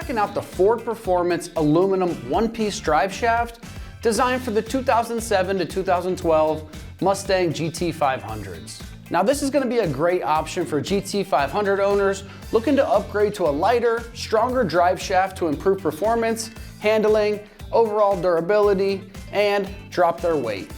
checking out the Ford Performance aluminum one-piece drive shaft designed for the 2007 to 2012 Mustang GT500s. Now this is going to be a great option for GT500 owners looking to upgrade to a lighter, stronger drive shaft to improve performance, handling, overall durability, and drop their weight.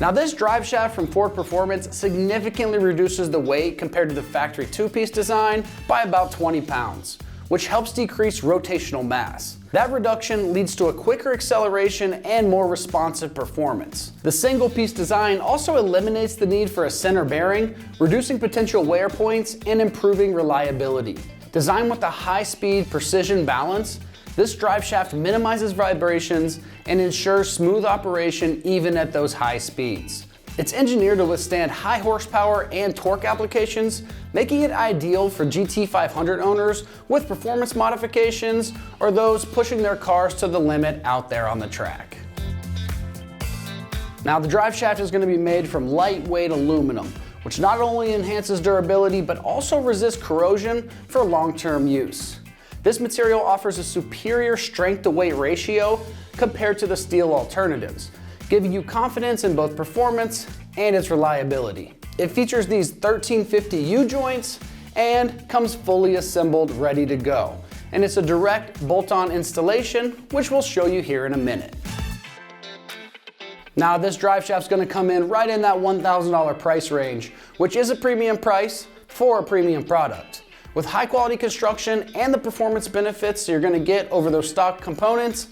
Now this drive shaft from Ford Performance significantly reduces the weight compared to the factory two-piece design by about 20 pounds, which helps decrease rotational mass. That reduction leads to a quicker acceleration and more responsive performance. The single-piece design also eliminates the need for a center bearing, reducing potential wear points and improving reliability. Designed with a high-speed precision balance, this drive shaft minimizes vibrations and ensures smooth operation even at those high speeds. It's engineered to withstand high horsepower and torque applications, making it ideal for GT500 owners with performance modifications or those pushing their cars to the limit out there on the track. Now the drive shaft is going to be made from lightweight aluminum, which not only enhances durability but also resists corrosion for long-term use. This material offers a superior strength to weight ratio compared to the steel alternatives, giving you confidence in both performance and its reliability. It features these 1350 U-joints and comes fully assembled, ready to go. And it's a direct bolt-on installation, which we'll show you here in a minute. Now this drive shaft's gonna come in right in that $1,000 price range, which is a premium price for a premium product. With high quality construction and the performance benefits you're gonna get over those stock components,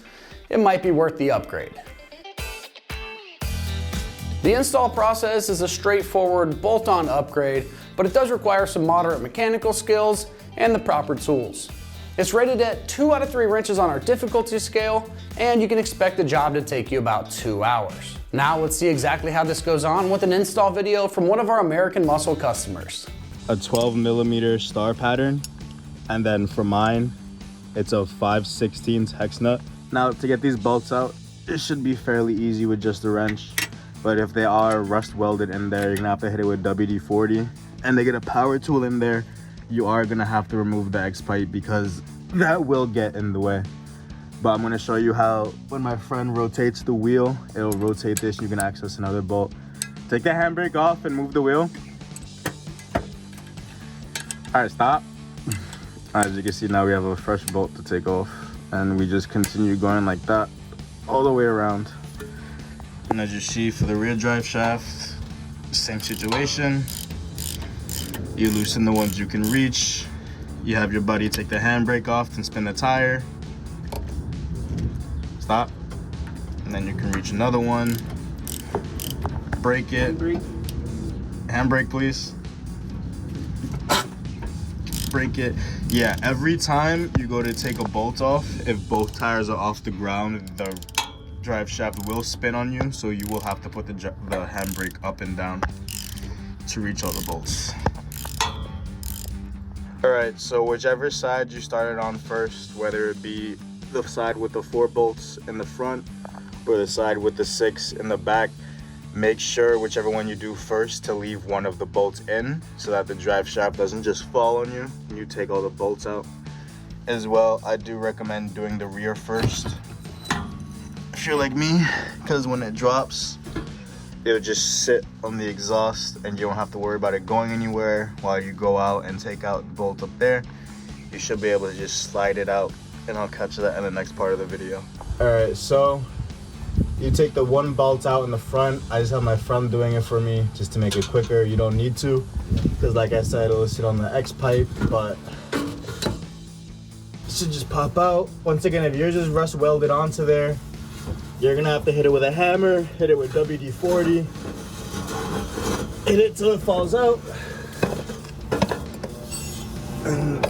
it might be worth the upgrade. The install process is a straightforward bolt-on upgrade, but it does require some moderate mechanical skills and the proper tools. It's rated at 2 out of 3 wrenches on our difficulty scale, and you can expect the job to take you about 2 hours. Now let's see exactly how this goes on with an install video from one of our American Muscle customers. A 12mm star pattern, and then for mine, it's a 5/16 hex nut. Now to get these bolts out, it should be fairly easy with just a wrench. But if they are rust welded in there, you're gonna have to hit it with WD-40. And they get a power tool in there, you are gonna have to remove the X pipe because that will get in the way. But I'm gonna show you how, when my friend rotates the wheel, it'll rotate this, you can access another bolt. Take the handbrake off and move the wheel. All right, stop. As you can see, now we have a fresh bolt to take off. And we just continue going like that all the way around. And as you see for the rear drive shaft, same situation. You loosen the ones you can reach. You have your buddy take the handbrake off and spin the tire. Stop. And then you can reach another one. Break it. Handbrake, please. Break it. Yeah, every time you go to take a bolt off, if both tires are off the ground, the drive shaft will spin on you, so you will have to put the handbrake up and down to reach all the bolts. All right, so whichever side you started on first, whether it be the side with the 4 bolts in the front or the side with the 6 in the back, make sure whichever one you do first to leave one of the bolts in so that the drive shaft doesn't just fall on you and you take all the bolts out. As well, I do recommend doing the rear first if you're like me, because when it drops, it'll just sit on the exhaust and you don't have to worry about it going anywhere while you go out and take out the bolt up there. You should be able to just slide it out, and I'll catch that in the next part of the video. All right, so you take the one bolt out in the front. I just have my friend doing it for me just to make it quicker. You don't need to, because like I said, it'll sit on the X pipe, but it should just pop out. Once again, if yours is rust welded onto there, you're gonna have to hit it with a hammer, hit it with WD-40, hit it till it falls out. And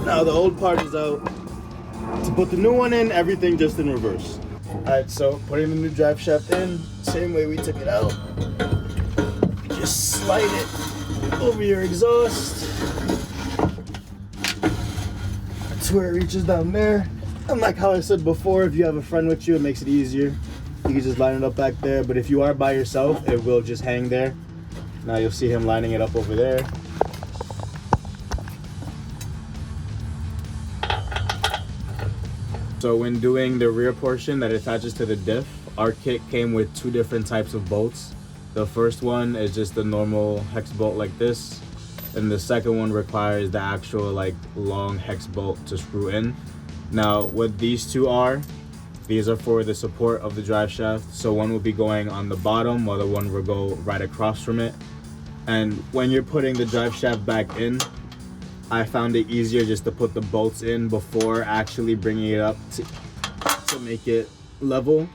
now the old part is out. To put the new one in, everything just in reverse. All right, so putting the new drive shaft in, same way we took it out. Just slide it over your exhaust. That's where it reaches down there. And like how I said before, if you have a friend with you, it makes it easier. You can just line it up back there, but if you are by yourself, it will just hang there. Now you'll see him lining it up over there. So when doing the rear portion that attaches to the diff, our kit came with 2 different types of bolts. The first one is just a normal hex bolt like this, and the second one requires the actual like long hex bolt to screw in. Now what these two are, these are for the support of the drive shaft. So one will be going on the bottom while the one will go right across from it. And when you're putting the drive shaft back in, I found it easier just to put the bolts in before actually bringing it up to make it level,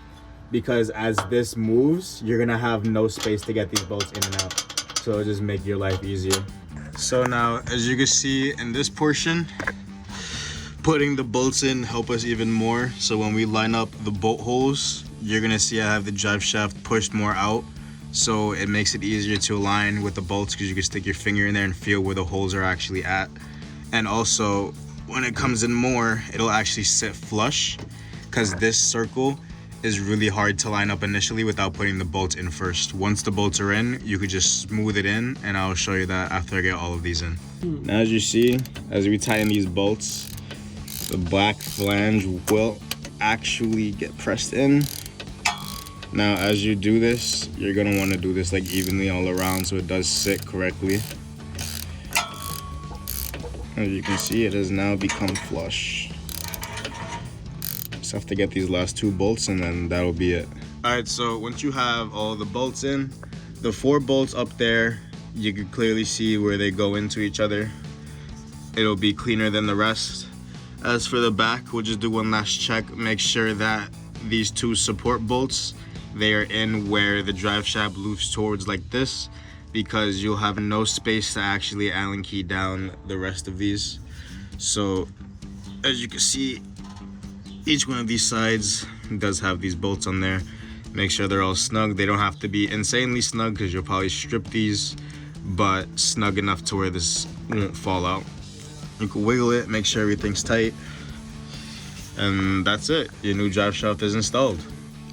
because as this moves, you're gonna have no space to get these bolts in and out. So it'll just make your life easier. So now, as you can see in this portion, putting the bolts in help us even more. So when we line up the bolt holes, you're gonna see I have the drive shaft pushed more out. So it makes it easier to align with the bolts because you can stick your finger in there and feel where the holes are actually at. And also, when it comes in more, it'll actually sit flush, because this circle is really hard to line up initially without putting the bolts in first. Once the bolts are in, you could just smooth it in, and I'll show you that after I get all of these in. Now as you see, as we tighten these bolts, the black flange will actually get pressed in. Now as you do this, you're gonna want to do this like evenly all around so it does sit correctly. As you can see, it has now become flush. Just have to get these last 2 bolts and then that'll be it. Alright, so once you have all the bolts in, the 4 bolts up there, you can clearly see where they go into each other. It'll be cleaner than the rest. As for the back, we'll just do one last check. Make sure that these 2 support bolts, they are in where the drive shaft loops towards like this, because you'll have no space to actually Allen key down the rest of these. So as you can see, each one of these sides does have these bolts on there. Make sure they're all snug. They don't have to be insanely snug because you'll probably strip these, but snug enough to where this won't fall out. You can wiggle it, make sure everything's tight, and that's it. Your new drive shaft is installed.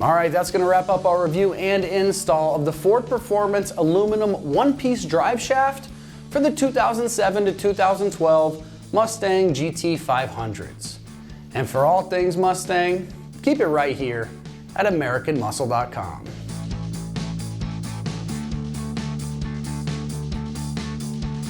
All right, that's gonna wrap up our review and install of the Ford Performance aluminum one-piece drive shaft for the 2007 to 2012 Mustang GT 500s. And for all things Mustang, keep it right here at AmericanMuscle.com.